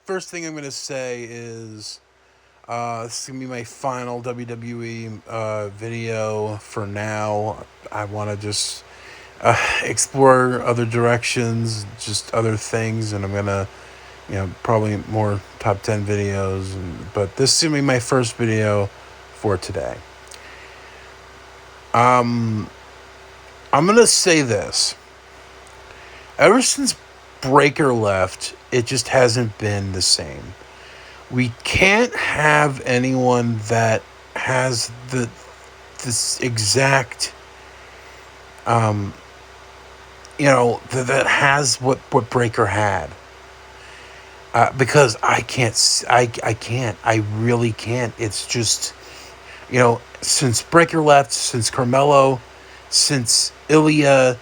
first thing I'm going to say is this is going to be my final WWE video for now. I want to just explore other directions, just other things, and I'm going to, probably more top 10 videos. But this is going to be my first video for today. I'm going to say this. Ever since Breaker left, it just hasn't been the same. We can't have anyone that has this exact that has what Breaker had. Because I can't. I really can't. It's just, since Breaker left, since Carmelo, since Ilya,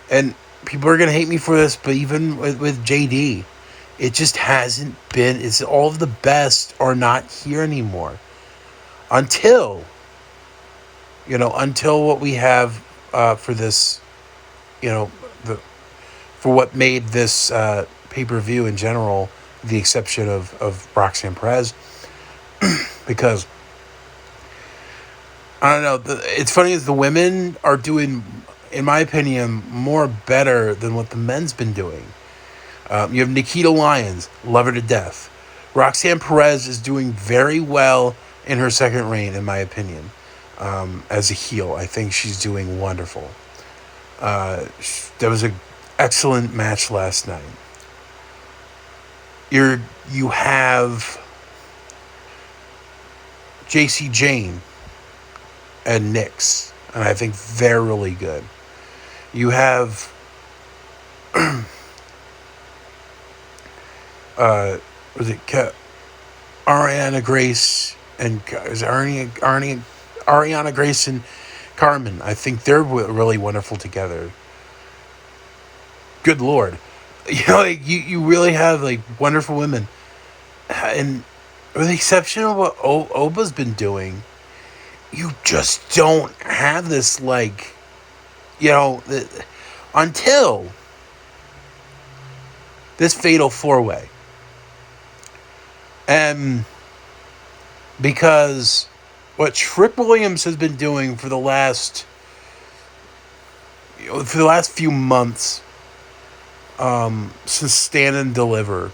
and people are going to hate me for this, but even with JD, it just hasn't been. It's all of the best are not here anymore. Until what we have for this, for what made this pay-per-view in general, the exception of Roxanne Perez, because I don't know. It's funny as the women are doing, in my opinion, more better than what the men's been doing. You have Nikita Lyons, love her to death. Roxanne Perez is doing very well in her second reign, in my opinion, as a heel. I think she's doing wonderful. That was an excellent match last night. You have JC Jane and Nyx, and I think they're really good. You have Ariana Grace and Ariana Grace and Carmen. I think they're really wonderful together. Good Lord. You really have wonderful women. And with the exception of what Oba's been doing, you just don't have this until this fatal 4-way. And because what Trick Williams has been doing for the last few months, since Stand and Deliver,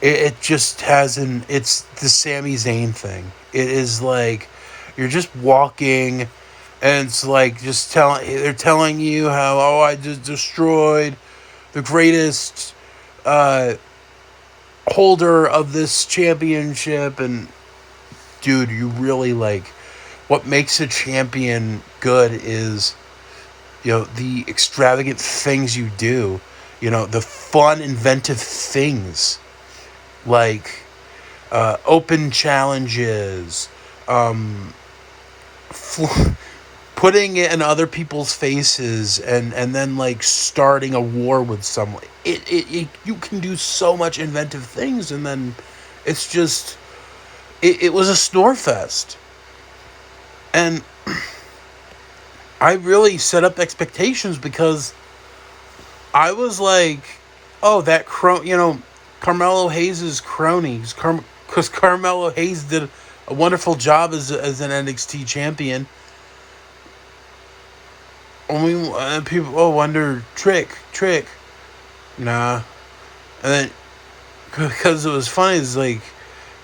it just hasn't. It's the Sami Zayn thing. It is you're just walking, and it's they're telling you how, I just destroyed the greatest holder of this championship, and dude, you really what makes a champion good is the extravagant things you do, the fun, inventive things open challenges, putting it in other people's faces, and then starting a war with someone. It you can do so much inventive things, and then it's just it was a snore fest. And I really set up expectations because I was that Carmelo Hayes' crony, because Carmelo Hayes did a wonderful job as an NXT champion. And people wonder, Trick, nah. And then because it was funny, it's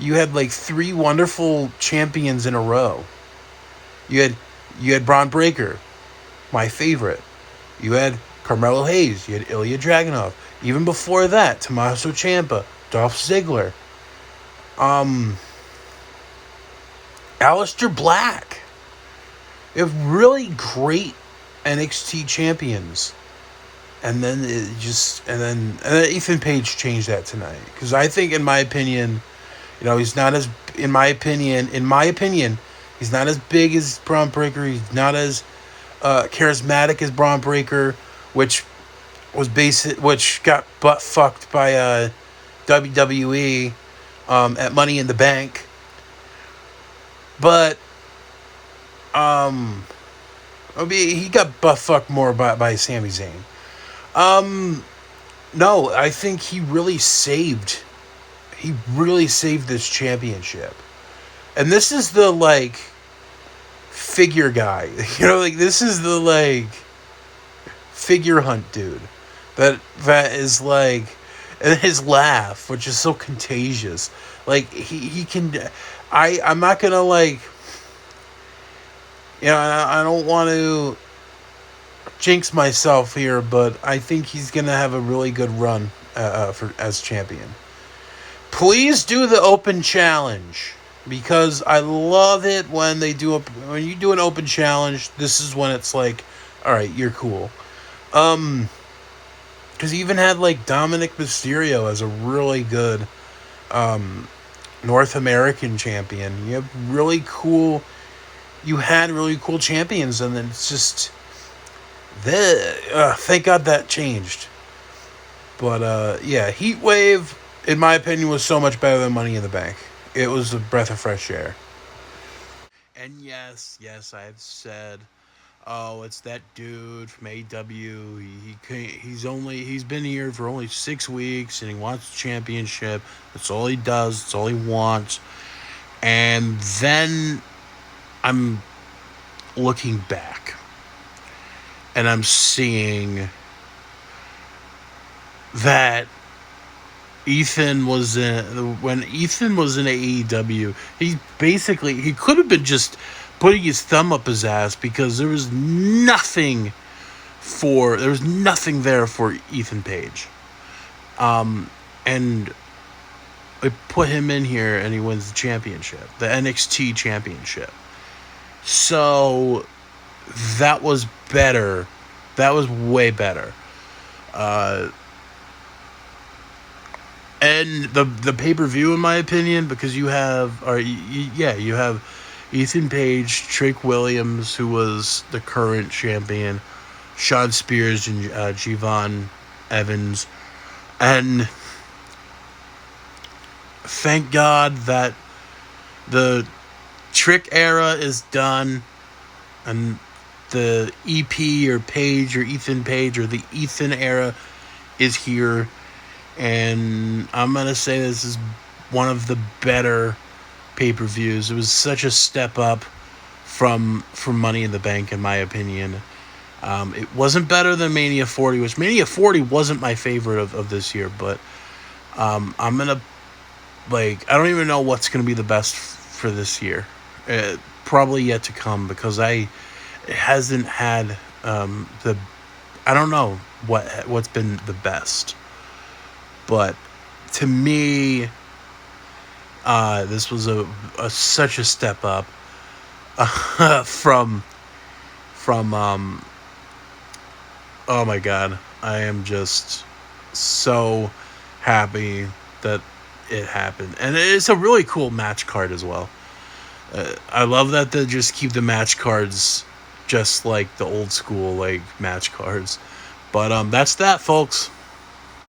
you had 3 wonderful champions in a row. You had Braun Breaker, my favorite. You had Carmelo Hayes. You had Ilya Dragunov. Even before that, Tommaso Ciampa, Dolph Ziggler, Aleister Black. You have really great NXT champions. And then and then Ethan Page changed that tonight, because I think, in my opinion, he's not as, in my opinion, he's not as big as Braun Breaker. He's not as charismatic as Braun Breaker, which got butt fucked by WWE at Money in the Bank. But he got butt fucked more by Sami Zayn. No, I think he really saved this championship. And this is the like figure guy. Like this is the like figure hunt dude. That is like, and his laugh, which is so contagious. Like he can I'm not gonna like, I don't want to jinx myself here, but I think he's gonna have a really good run for as champion. Please do the open challenge, because I love it when when you do an open challenge. This is when it's like, all right, you're cool. Because he even had like Dominic Mysterio as a really good North American champion. You had really cool champions, and then it's just thank God that changed. But yeah, Heatwave, in my opinion, was so much better than Money in the Bank. It was a breath of fresh air. And yes, I've said, oh, it's that dude from AW. He's been here for only 6 weeks, and he wants a championship. That's all he does. That's all he wants. And then I'm looking back, and I'm seeing that when Ethan was in AEW, he could have been just putting his thumb up his ass, because there was nothing there for Ethan Page. And I put him in here, and he wins the championship, the NXT championship. So that was better. That was way better. And the pay-per-view, in my opinion, because you have Ethan Page, Trick Williams, who was the current champion, Shawn Spears, and Javon Evans, and thank God that the Trick era is done, and the EP or Page or Ethan Page or the Ethan era is here. And I'm going to say this is one of the better pay-per-views. It was such a step up from Money in the Bank, in my opinion. It wasn't better than Mania 40, which Mania 40 wasn't my favorite of this year, but I'm going to, I don't even know what's going to be the best for this year. Probably yet to come, because it hasn't had I don't know what's been the best. But to me, this was such a step up from oh my God, I am just so happy that it happened. And it's a really cool match card as well. I love that they just keep the match cards just like the old school match cards. But that's that, folks.